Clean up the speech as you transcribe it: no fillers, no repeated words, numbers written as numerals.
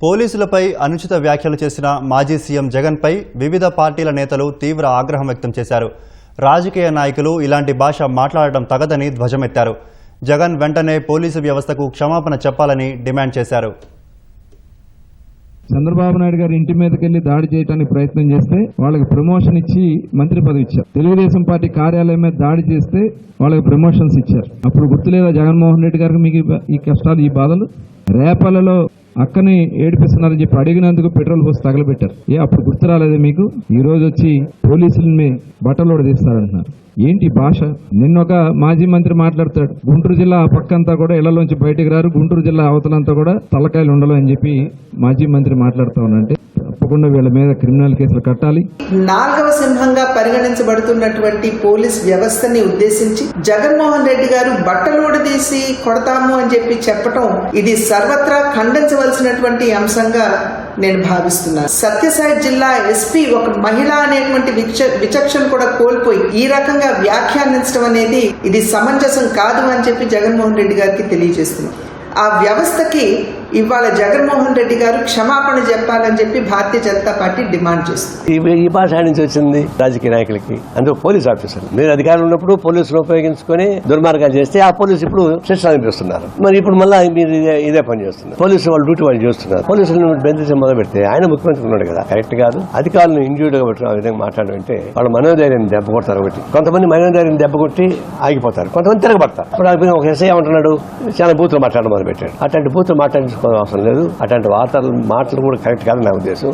పోలీసులపై అనుచిత వ్యాఖ్యలు చేసిన మాజీ సీఎం జగన్పై వివిధ పార్టీల నేతలు తీవ్ర ఆగ్రహం వ్యక్తం చేశారు. రాజకీయ నాయకులు ఇలాంటి భాష మాట్లాడటం తగదని ధ్వజమెత్తారు. జగన్ వెంటనే పోలీసు వ్యవస్థకు క్షమాపణ చెప్పాలని డిమాండ్ చేశారు. చంద్రబాబు నాయుడు గారి ఇంటి మీదకి వెళ్లి దాడి చేయడానికి ప్రయత్నం చేస్తే వాళ్ళకి ప్రమోషన్ ఇచ్చి మంత్రి పదవి ఇచ్చారు. తెలుగుదేశం పార్టీ కార్యాలయం మీద దాడి చేస్తే వాళ్ళకి ప్రమోషన్స్ ఇచ్చారు. అప్పుడు గుర్తులేదా జగన్మోహన్ రెడ్డి గారికి మీకు ఈ కష్టాలు, ఈ బాధలు? రేపలలో అక్కని ఏడిపిస్తున్నారని చెప్పి అడిగినందుకు పెట్రోల్ పోసి తగలబెట్టారు. అప్పుడు గుర్తు రాలేదే మీకు? ఈ రోజు వచ్చి పోలీసులని బట్టలోడ తీస్తారంటున్నారు. ఏంటి భాష? నిన్నొక మాజీ మంత్రి మాట్లాడతాడు, గుంటూరు జిల్లా ఆ పక్కంతా కూడా ఇళ్లలోంచి బయటకు రారు, గుంటూరు జిల్లా అవతలంతా కూడా తలకాయలు ఉండలు అని చెప్పి మాజీ మంత్రి మాట్లాడుతూ ఉన్నారంటే తప్పకుండా వీళ్ళ మీద క్రిమినల్ కేసులు కట్టాలి. నాలుగవ సింహంగా పరిగణించబడుతున్నటువంటి పోలీస్ వ్యవస్థని ఉద్దేశించి జగన్మోహన్ రెడ్డి గారు బట్టలోడు తీసి కొడతాము అని చెప్పి చెప్పటం ఇది సర్వత్రా ఖండించవలసినటువంటి అంశంగా నేను భావిస్తున్నాను. సత్యసాయి జిల్లా ఎస్పీ ఒక మహిళ అనేటువంటి విచక్షణ కూడా కోల్పోయి ఈ రకంగా వ్యాఖ్యానించడం అనేది ఇది సమంజసం కాదు అని చెప్పి జగన్మోహన్ రెడ్డి గారికి తెలియజేస్తున్నాం. ఆ వ్యవస్థకి ఇవాళ జగన్మోహన్ రెడ్డి గారు క్షమాపణ చెప్పాలని చెప్పి భారతీయ జనతా పార్టీ డిమాండ్ చేస్తుంది. ఈ భాష నుంచి వచ్చింది రాజకీయ నాయకులకి, అందులో పోలీస్ ఆఫీసర్. మీరు అధికారులు ఉన్నప్పుడు పోలీసులు ఉపయోగించుకొని దుర్మార్గాలు చేస్తే ఆ పోలీసు ఇప్పుడు శిక్షణ అనిపిస్తున్నారు. మరి ఇప్పుడు మళ్ళీ మీరు ఇదే పని చేస్తున్నారు. పోలీసులు వాళ్ళు డ్యూటీ వాళ్ళు చేస్తున్నారు. పోలీసులను బెదిరించి మొదలు పెడితే ఆయన ముఖ్యమంత్రి ఉన్నాడు కదా, కరెక్ట్ కాదు. అధికారులను ఇండివిడ్గా పెట్టి ఆ విధంగా మాట్లాడడం అంటే వాళ్ళ మనోధైర్యాన్ని దెబ్బ కొడతారు. ఒకటి కొంతమంది మనోధైర్యాన్ని దెబ్బ కొట్టి ఆగిపోతారు, కొంతమంది తిరగబడతారు. ఇప్పుడు ఒక ఎస్ఐ ఏమంటున్నాడు, చాలా బూతులు మాట్లాడడం మొదలు పెట్టాడు. అట్లాంటి బూతులు మాట్లాడించుకోవడం అవసరం లేదు. అట్లాంటి మాటలు కూడా కరెక్ట్ కాదు నా ఉద్దేశం.